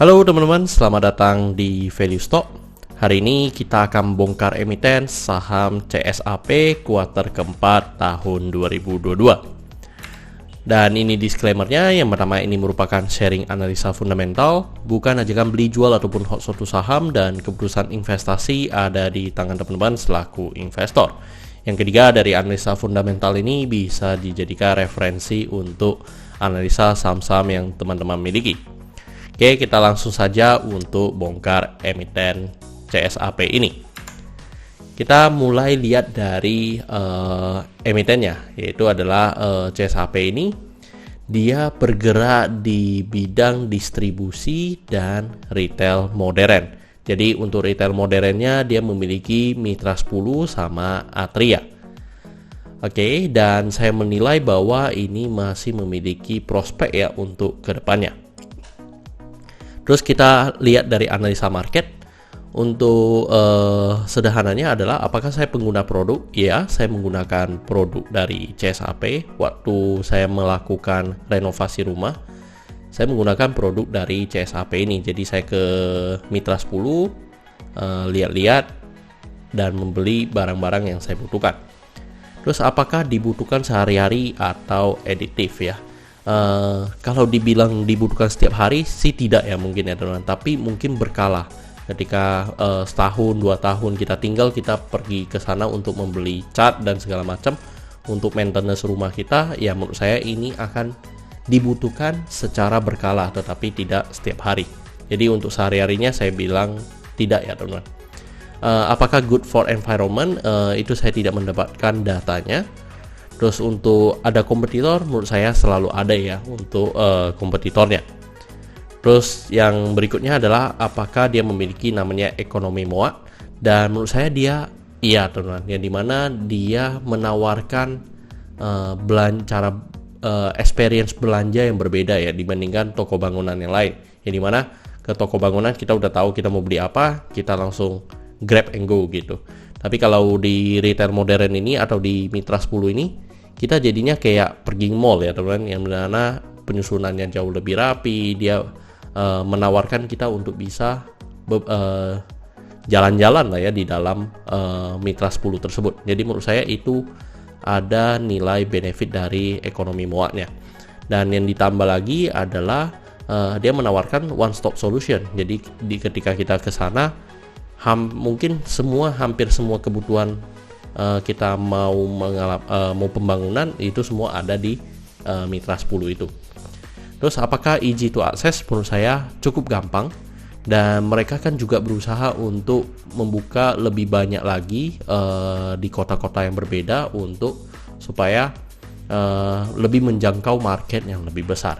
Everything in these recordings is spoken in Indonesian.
Halo teman-teman, selamat datang di Value Stock. Hari ini kita akan bongkar emiten saham CSAP kuartal keempat tahun 2022. Dan ini disclaimernya, yang pertama ini merupakan sharing analisa fundamental, bukan ajakan beli jual ataupun hot suatu saham, dan keputusan investasi ada di tangan teman-teman selaku investor. Yang ketiga, dari analisa fundamental ini bisa dijadikan referensi untuk analisa saham-saham yang teman-teman miliki. Oke, kita langsung saja untuk bongkar emiten CSAP ini. Kita mulai lihat dari emitennya, yaitu adalah CSAP ini. Dia bergerak di bidang distribusi dan retail modern. Jadi untuk retail modernnya dia memiliki Mitra 10 sama Atria. Oke, dan saya menilai bahwa ini masih memiliki prospek ya untuk kedepannya. Terus kita lihat dari analisa market. Untuk sederhananya adalah apakah saya pengguna produk? Ya, saya menggunakan produk dari CSAP. Waktu saya melakukan renovasi rumah, saya menggunakan produk dari CSAP ini. Jadi saya ke Mitra 10, lihat-lihat dan membeli barang-barang yang saya butuhkan. Terus apakah dibutuhkan sehari-hari atau aditif ya? Kalau dibilang dibutuhkan setiap hari sih tidak ya mungkin ya teman-teman, tapi mungkin berkala. Ketika setahun 2 tahun kita tinggal, kita pergi ke sana untuk membeli cat dan segala macam untuk maintenance rumah kita, ya menurut saya ini akan dibutuhkan secara berkala tetapi tidak setiap hari. Jadi untuk sehari-harinya saya bilang tidak ya teman-teman. Apakah good for environment? Itu saya tidak mendapatkan datanya. Terus untuk ada kompetitor, menurut saya selalu ada ya untuk kompetitornya. Terus yang berikutnya adalah apakah dia memiliki namanya ekonomi MOA, dan menurut saya dia iya teman-teman, yang dimana dia menawarkan cara experience belanja yang berbeda ya dibandingkan toko bangunan yang lain. Yang dimana ke toko bangunan kita udah tahu kita mau beli apa, kita langsung grab and go gitu. Tapi kalau di retail modern ini atau di Mitra 10 ini, kita jadinya kayak pergi mall ya teman-teman, yang mana penyusunannya jauh lebih rapi. Dia menawarkan kita untuk bisa jalan-jalan lah ya di dalam Mitra 10 tersebut. Jadi menurut saya itu ada nilai benefit dari ekonomi MOA-nya. Dan yang ditambah lagi adalah dia menawarkan one stop solution. Jadi ketika kita ke sana, mungkin hampir semua kebutuhan kita mau pembangunan itu semua ada di Mitra 10 itu. Terus apakah easy to access? Menurut saya cukup gampang, dan mereka kan juga berusaha untuk membuka lebih banyak lagi di kota-kota yang berbeda untuk supaya lebih menjangkau market yang lebih besar.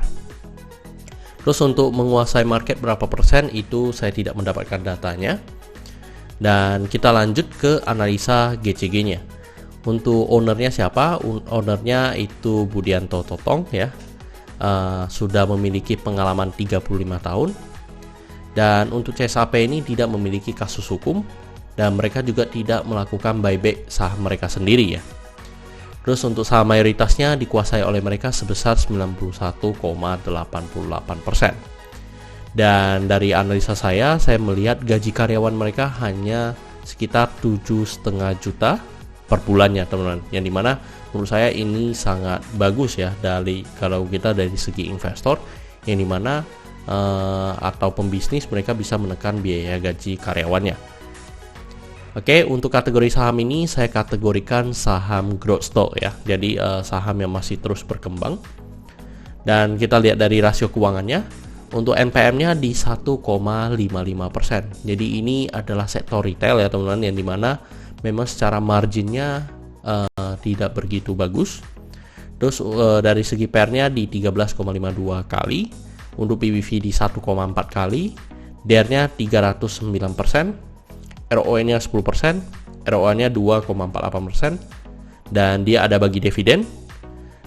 Terus untuk menguasai market berapa persen itu saya tidak mendapatkan datanya. Dan kita lanjut ke analisa GCG-nya. Untuk ownernya siapa? Ownernya itu Budianto Totong ya. Sudah memiliki pengalaman 35 tahun. Dan untuk CSAP ini tidak memiliki kasus hukum, dan mereka juga tidak melakukan buyback saham mereka sendiri ya. Terus untuk saham mayoritasnya dikuasai oleh mereka sebesar 91,88%. Dan dari analisa saya melihat gaji karyawan mereka hanya sekitar 7,5 juta per bulannya teman-teman. Yang dimana menurut saya ini sangat bagus ya kalau kita dari segi investor, yang dimana atau pembisnis mereka bisa menekan biaya gaji karyawannya. Oke, untuk kategori saham ini saya kategorikan saham growth stock ya. Jadi saham yang masih terus berkembang. Dan kita lihat dari rasio keuangannya. Untuk NPM-nya di 1,55%. Jadi ini adalah sektor retail ya teman-teman, yang dimana memang secara marginnya tidak begitu bagus. Terus dari segi PER-nya di 13,52 kali. Untuk PBV di 1,4 kali. DER-nya 309%. ROE-nya 10%. ROA-nya 2,48%. Dan dia ada bagi dividen.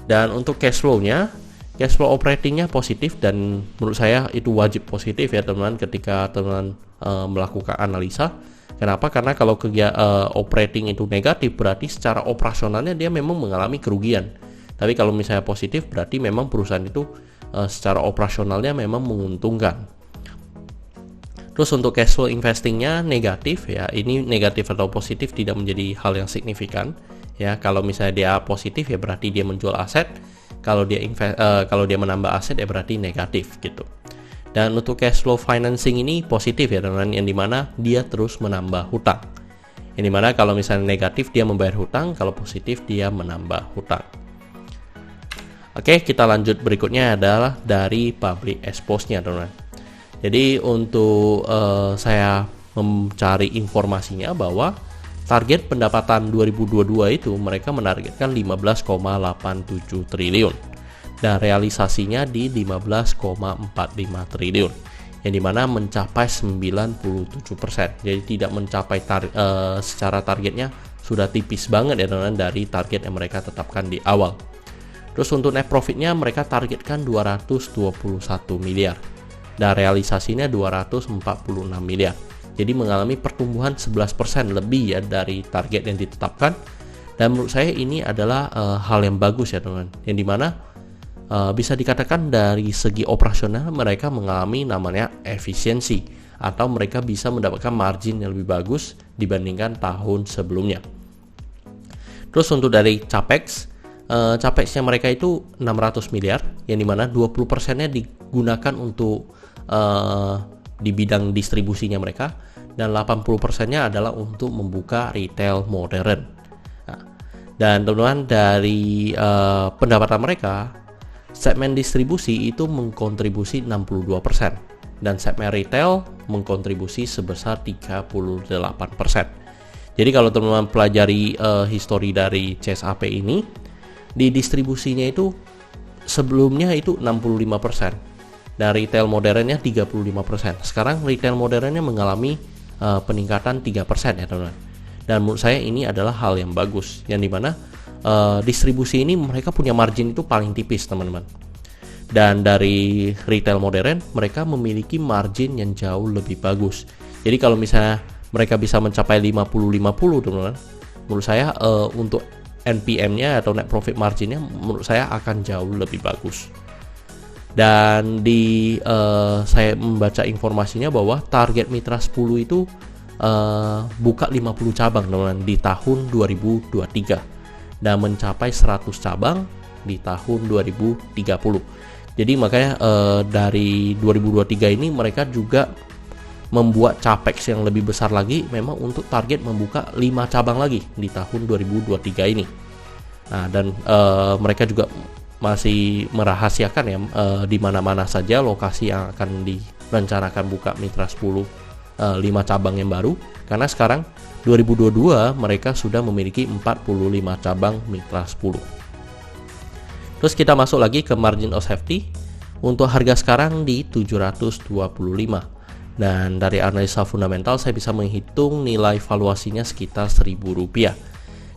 Dan untuk cash flow-nya, cash flow operatingnya positif, dan menurut saya itu wajib positif ya teman-teman ketika teman-teman melakukan analisa. Kenapa? Karena kalau operating itu negatif berarti secara operasionalnya dia memang mengalami kerugian. Tapi kalau misalnya positif berarti memang perusahaan itu secara operasionalnya memang menguntungkan. Terus untuk cash flow investingnya negatif ya, ini negatif atau positif tidak menjadi hal yang signifikan ya. Kalau misalnya dia positif ya berarti dia menjual aset, kalau dia menambah aset ya berarti negatif gitu. Dan untuk cash flow financing ini positif ya teman-teman, yang dimana dia terus menambah hutang. Yang dimana kalau misalnya negatif dia membayar hutang, kalau positif dia menambah hutang. Oke, kita lanjut berikutnya adalah dari public expose-nya teman-teman. Jadi untuk saya mencari informasinya bahwa target pendapatan 2022 itu mereka menargetkan 15,87 triliun dan realisasinya di 15,45 triliun, yang dimana mencapai 97%. Jadi tidak mencapai secara targetnya sudah tipis banget ya teman-teman dari target yang mereka tetapkan di awal. Terus untuk net profitnya mereka targetkan 221 miliar dan realisasinya 246 miliar. Jadi mengalami pertumbuhan 11% lebih ya dari target yang ditetapkan. Dan menurut saya ini adalah hal yang bagus ya teman-teman, yang dimana bisa dikatakan dari segi operasional mereka mengalami namanya efisiensi, atau mereka bisa mendapatkan margin yang lebih bagus dibandingkan tahun sebelumnya. Terus untuk dari capex, capexnya mereka itu 600 miliar, yang dimana 20%-nya digunakan untuk di bidang distribusinya mereka, dan 80%-nya adalah untuk membuka retail modern. Nah, dan teman-teman dari pendapatan mereka, segmen distribusi itu mengkontribusi 62% dan segmen retail mengkontribusi sebesar 38%. Jadi kalau teman-teman pelajari histori dari CSAP ini, di distribusinya itu sebelumnya itu 65% dan retail modernnya 35%. Sekarang retail modernnya mengalami peningkatan 3% ya teman-teman. Dan menurut saya ini adalah hal yang bagus, yang dimana distribusi ini mereka punya margin itu paling tipis teman-teman. Dan dari retail modern mereka memiliki margin yang jauh lebih bagus. Jadi kalau misalnya mereka bisa mencapai 50-50 teman-teman, menurut saya untuk NPM-nya atau net profit margin-nya menurut saya akan jauh lebih bagus. Dan saya membaca informasinya bahwa target Mitra 10 itu buka 50 cabang teman-teman di tahun 2023 dan mencapai 100 cabang di tahun 2030. Jadi makanya dari 2023 ini mereka juga membuat capex yang lebih besar lagi, memang untuk target membuka 5 cabang lagi di tahun 2023 ini. Nah, dan mereka juga masih merahasiakan ya di mana-mana saja lokasi yang akan direncanakan buka Mitra 10 5 cabang yang baru, karena sekarang 2022 mereka sudah memiliki 45 cabang Mitra 10. Terus kita masuk lagi ke margin of safety. Untuk harga sekarang di 725. Dan dari analisa fundamental saya bisa menghitung nilai valuasinya sekitar Rp1.000.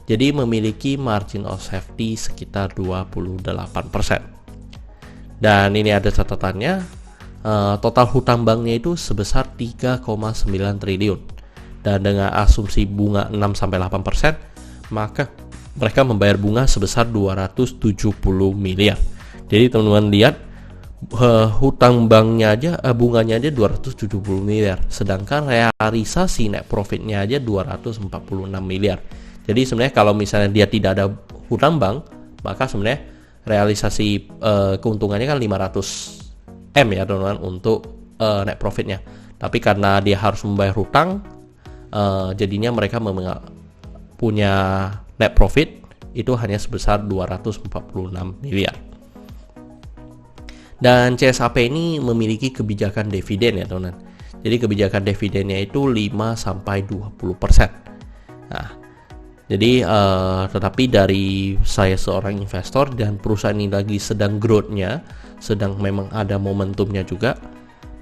Jadi memiliki margin of safety sekitar 28%. Dan ini ada catatannya, total hutang banknya itu sebesar 3,9 triliun. Dan dengan asumsi bunga 6-8%, maka mereka membayar bunga sebesar 270 miliar. Jadi teman-teman lihat, hutang banknya aja, bunganya aja 270 miliar, sedangkan realisasi net profitnya aja 246 miliar. Jadi sebenarnya kalau misalnya dia tidak ada hutang bank, maka sebenarnya realisasi keuntungannya kan 500 M ya teman-teman untuk net profitnya. Tapi karena dia harus membayar hutang, jadinya mereka punya net profit itu hanya sebesar 246 miliar. Dan CSAP ini memiliki kebijakan dividen ya teman-teman. Jadi kebijakan dividennya itu 5-20%. Nah, jadi tetapi dari saya seorang investor dan perusahaan ini lagi sedang growth-nya, sedang memang ada momentumnya juga,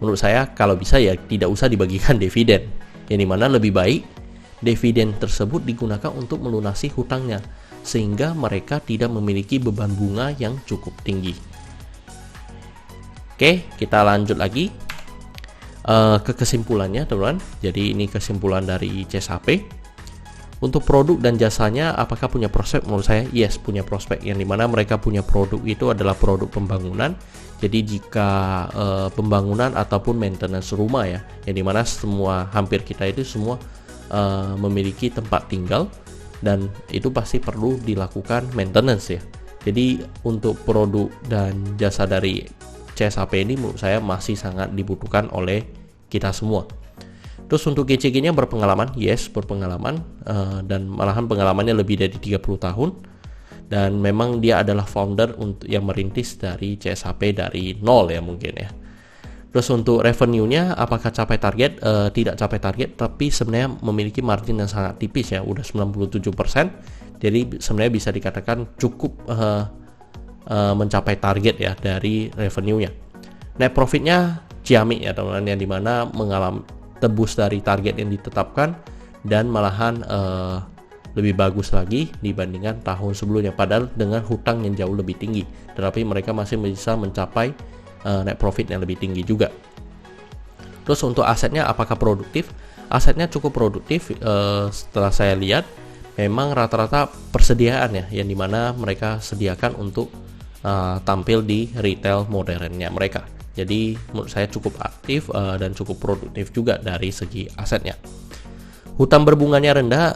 menurut saya kalau bisa ya tidak usah dibagikan dividen. Yang dimana lebih baik dividen tersebut digunakan untuk melunasi hutangnya, sehingga mereka tidak memiliki beban bunga yang cukup tinggi. Oke, kita lanjut lagi ke kesimpulannya teman-teman. Jadi ini kesimpulan dari CSAP. Untuk produk dan jasanya apakah punya prospek? Menurut saya yes, punya prospek, yang dimana mereka punya produk itu adalah produk pembangunan. Jadi jika pembangunan ataupun maintenance rumah ya, yang dimana hampir kita itu semua memiliki tempat tinggal, dan itu pasti perlu dilakukan maintenance ya. Jadi untuk produk dan jasa dari CSAP ini menurut saya masih sangat dibutuhkan oleh kita semua. Terus untuk GCG-nya berpengalaman, yes berpengalaman, dan malahan pengalamannya lebih dari 30 tahun, dan memang dia adalah founder yang merintis dari CSAP dari nol ya mungkin ya. Terus untuk revenue-nya apakah capai target? Tidak capai target, tapi sebenarnya memiliki margin yang sangat tipis ya, udah 97%. Jadi sebenarnya bisa dikatakan cukup mencapai target ya dari revenue-nya. Net profit-nya ciamik ya teman-teman, yang dimana mengalami tebus dari target yang ditetapkan, dan malahan lebih bagus lagi dibandingkan tahun sebelumnya, padahal dengan hutang yang jauh lebih tinggi, tetapi mereka masih bisa mencapai net profit yang lebih tinggi juga. Terus untuk asetnya apakah produktif? Asetnya cukup produktif. Setelah saya lihat memang rata-rata persediaan ya, yang dimana mereka sediakan untuk tampil di retail modernnya mereka. Jadi menurut saya cukup aktif dan cukup produktif juga dari segi asetnya. Hutang berbunganya rendah,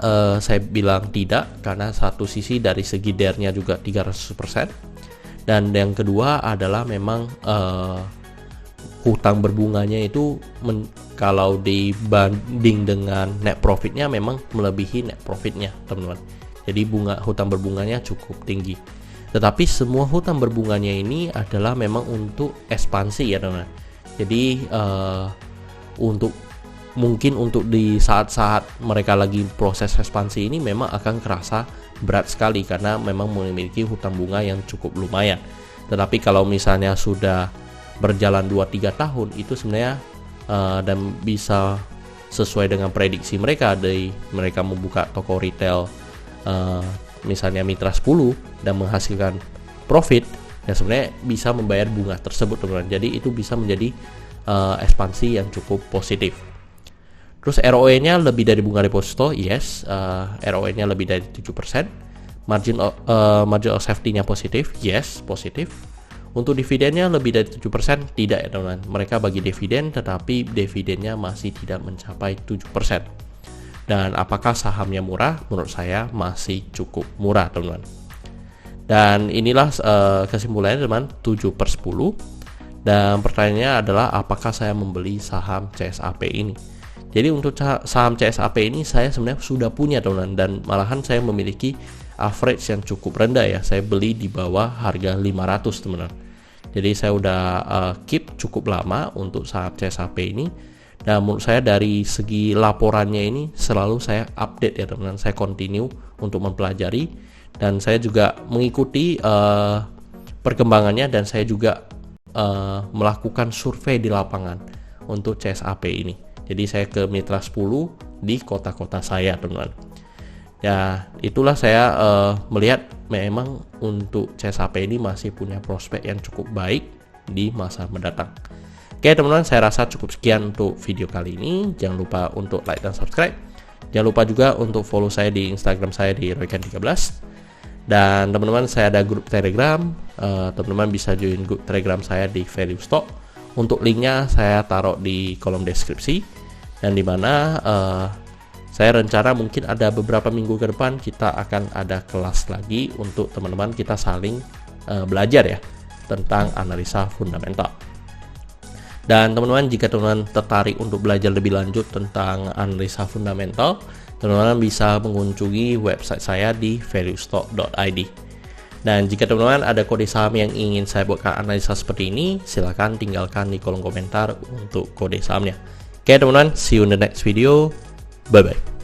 saya bilang tidak, karena satu sisi dari segi DER-nya juga 300%, dan yang kedua adalah memang hutang berbunganya itu kalau dibanding dengan net profitnya memang melebihi net profitnya teman-teman. Jadi hutang berbunganya cukup tinggi. Tetapi semua hutang berbunganya ini adalah memang untuk ekspansi ya teman-teman. Jadi mungkin untuk di saat-saat mereka lagi proses ekspansi ini memang akan kerasa berat sekali, karena memang memiliki hutang bunga yang cukup lumayan. Tetapi kalau misalnya sudah berjalan 2-3 tahun itu sebenarnya dan bisa sesuai dengan prediksi mereka, dari mereka membuka toko retail misalnya Mitra 10 dan menghasilkan profit, ya sebenarnya bisa membayar bunga tersebut teman-teman. Jadi itu bisa menjadi ekspansi yang cukup positif. Terus ROE-nya lebih dari bunga deposito, yes. ROE-nya lebih dari 7%. Margin of safety-nya positif, yes, positif. Untuk dividennya lebih dari 7%, tidak ya teman-teman. Mereka bagi dividen, tetapi dividennya masih tidak mencapai 7%. Dan apakah sahamnya murah? Menurut saya masih cukup murah teman-teman. Dan inilah kesimpulannya teman-teman, 7/10. Dan pertanyaannya adalah apakah saya membeli saham CSAP ini? Jadi untuk saham CSAP ini saya sebenarnya sudah punya teman-teman, dan malahan saya memiliki average yang cukup rendah ya. Saya beli di bawah harga 500 teman-teman. Jadi saya udah keep cukup lama untuk saham CSAP ini. Dan menurut saya dari segi laporannya ini selalu saya update ya teman-teman. Saya continue untuk mempelajari, dan saya juga mengikuti perkembangannya, dan saya juga melakukan survei di lapangan untuk CSAP ini. Jadi saya ke Mitra 10 di kota-kota saya teman-teman. Ya itulah saya melihat memang untuk CSAP ini masih punya prospek yang cukup baik di masa mendatang. Oke teman-teman, saya rasa cukup sekian untuk video kali ini. Jangan lupa untuk like dan subscribe. Jangan lupa juga untuk follow saya di Instagram saya di Roycan13. Dan teman-teman, saya ada grup Telegram. Teman-teman bisa join grup Telegram saya di Value Stock. Untuk linknya saya taruh di kolom deskripsi. Dan dimana saya rencana mungkin ada beberapa minggu ke depan kita akan ada kelas lagi untuk teman-teman kita saling belajar ya tentang analisa fundamental. Dan teman-teman, jika teman-teman tertarik untuk belajar lebih lanjut tentang analisa fundamental, teman-teman bisa mengunjungi website saya di valuestock.id. Dan jika teman-teman ada kode saham yang ingin saya buatkan analisa seperti ini, silakan tinggalkan di kolom komentar untuk kode sahamnya. Oke teman-teman, see you in the next video. Bye-bye.